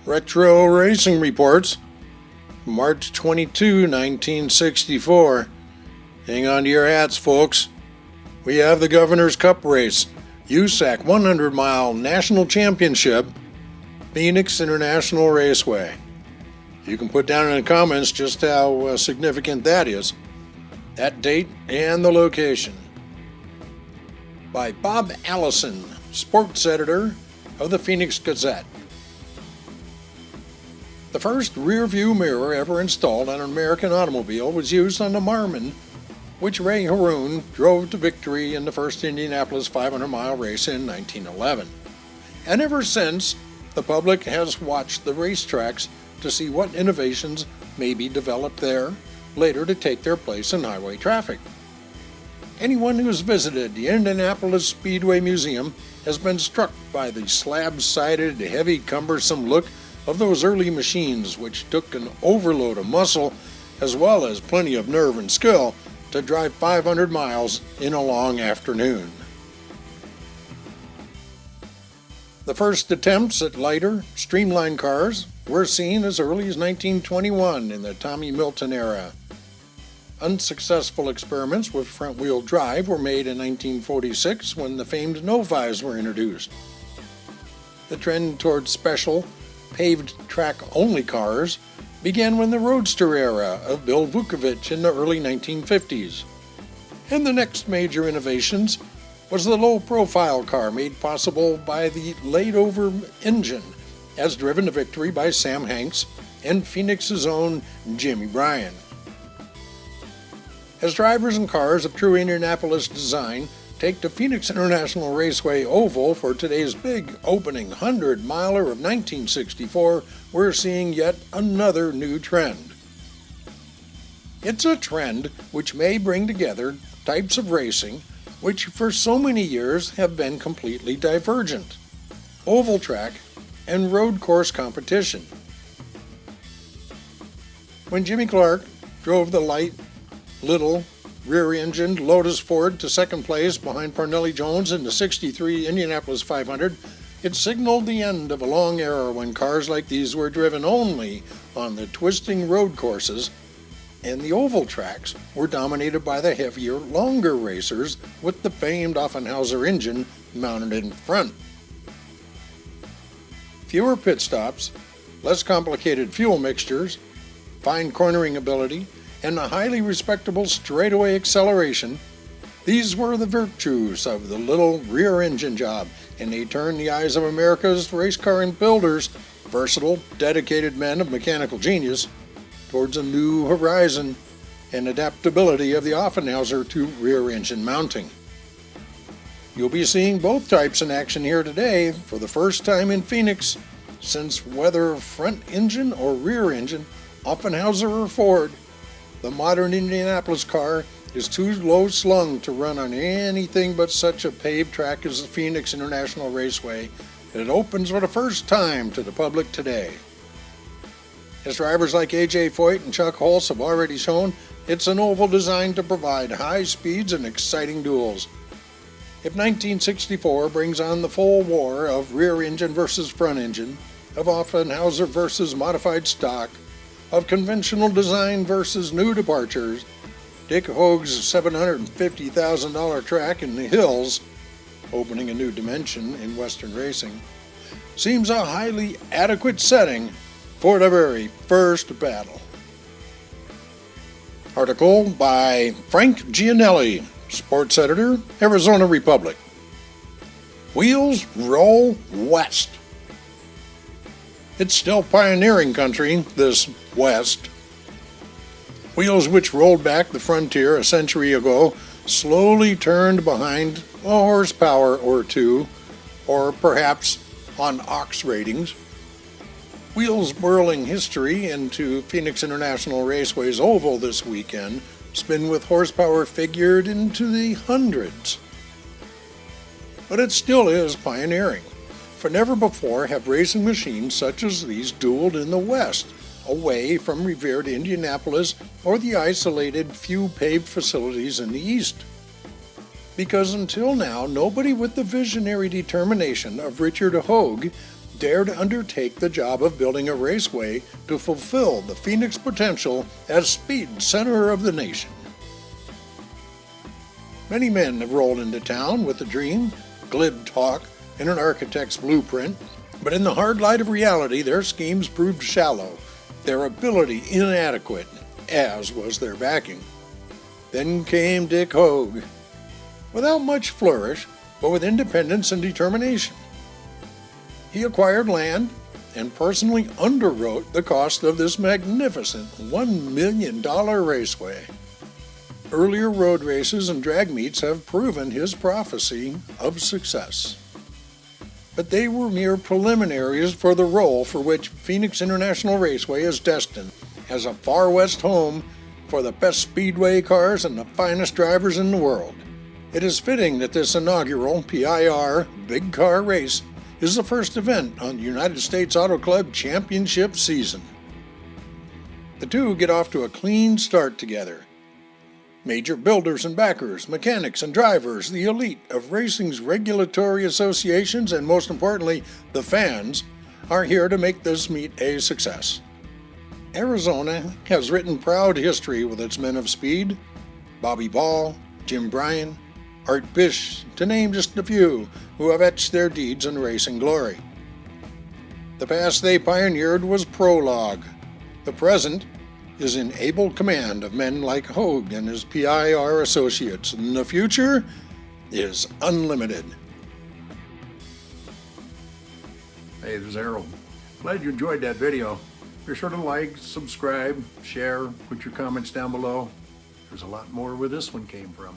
Retro Racing reports, March 22, 1964. Hang on to your hats, folks. We have the Governor's Cup race, USAC 100-mile National Championship, Phoenix International Raceway. You can put down in the comments just how significant that is, that date and the location. By Bob Allison, sports editor of the Phoenix Gazette. The first rear-view mirror ever installed on an American automobile was used on the Marmon, which Ray Haroon drove to victory in the first Indianapolis 500-mile race in 1911. And ever since, the public has watched the racetracks to see what innovations may be developed there later to take their place in highway traffic. Anyone who has visited the Indianapolis Speedway Museum has been struck by the slab-sided, heavy, cumbersome look of those early machines, which took an overload of muscle as well as plenty of nerve and skill to drive 500 miles in a long afternoon. The first attempts at lighter, streamlined cars were seen as early as 1921 in the Tommy Milton era. Unsuccessful experiments with front-wheel drive were made in 1946 when the famed Novais were introduced. The trend towards special, paved track-only cars began when the Roadster era of Bill Vukovich in the early 1950s. And the next major innovations was the low-profile car made possible by the laid-over engine, as driven to victory by Sam Hanks and Phoenix's own Jimmy Bryan. As drivers and cars of true Indianapolis design take the Phoenix International Raceway Oval for today's big opening 100-miler of 1964, we're seeing yet another new trend. It's a trend which may bring together types of racing which for so many years have been completely divergent: oval track and road course competition. When Jimmy Clark drove the light, little, rear-engined Lotus Ford to second place behind Parnelli Jones in the '63 Indianapolis 500, it signaled the end of a long era when cars like these were driven only on the twisting road courses, and the oval tracks were dominated by the heavier, longer racers with the famed Offenhauser engine mounted in front. Fewer pit stops, less complicated fuel mixtures, fine cornering ability, and a highly respectable straightaway acceleration, these were the virtues of the little rear engine job, and they turned the eyes of America's race car and builders, versatile, dedicated men of mechanical genius, towards a new horizon and adaptability of the Offenhauser to rear engine mounting. You'll be seeing both types in action here today for the first time in Phoenix, since whether front engine or rear engine, Offenhauser or Ford, the modern Indianapolis car is too low slung to run on anything but such a paved track as the Phoenix International Raceway, and it opens for the first time to the public today. As drivers like A.J. Foyt and Chuck Holtz have already shown, it's an oval designed to provide high speeds and exciting duels. If 1964 brings on the full war of rear engine versus front engine, of Offenhauser versus modified stock, of conventional design versus new departures, Dick Hogue's $750,000 track in the hills, opening a new dimension in Western racing, seems a highly adequate setting for the very first battle. Article by Frank Gianelli, sports editor, Arizona Republic. Wheels roll west. It's still pioneering country, this West. Wheels which rolled back the frontier a century ago slowly turned behind a horsepower or two, or perhaps on ox ratings. Wheels whirling history into Phoenix International Raceway's oval this weekend spin with horsepower figured into the hundreds. But it still is pioneering, for never before have racing machines such as these dueled in the West, away from revered Indianapolis or the isolated few paved facilities in the East. Because until now, nobody with the visionary determination of Richard Hogue dare to undertake the job of building a raceway to fulfill the Phoenix potential as speed center of the nation. Many men have rolled into town with a dream, glib talk, and an architect's blueprint, but in the hard light of reality, their schemes proved shallow, their ability inadequate, as was their backing. Then came Dick Hogue, without much flourish, but with independence and determination. He acquired land and personally underwrote the cost of this magnificent $1 million raceway. Earlier road races and drag meets have proven his prophecy of success. But they were mere preliminaries for the role for which Phoenix International Raceway is destined as a far west home for the best speedway cars and the finest drivers in the world. It is fitting that this inaugural PIR Big Car race is the first event on the United States Auto Club Championship season. The two get off to a clean start together. Major builders and backers, mechanics and drivers, the elite of racing's regulatory associations, and most importantly, the fans, are here to make this meet a success. Arizona has written proud history with its men of speed: Bobby Ball, Jim Bryan, Art Bish, to name just a few, who have etched their deeds in racing glory. The past they pioneered was prologue. The present is in able command of men like Hogue and his PIR associates, and the future is unlimited. Hey, this is Harold. Glad you enjoyed that video. Be sure to like, subscribe, share, put your comments down below. There's a lot more where this one came from.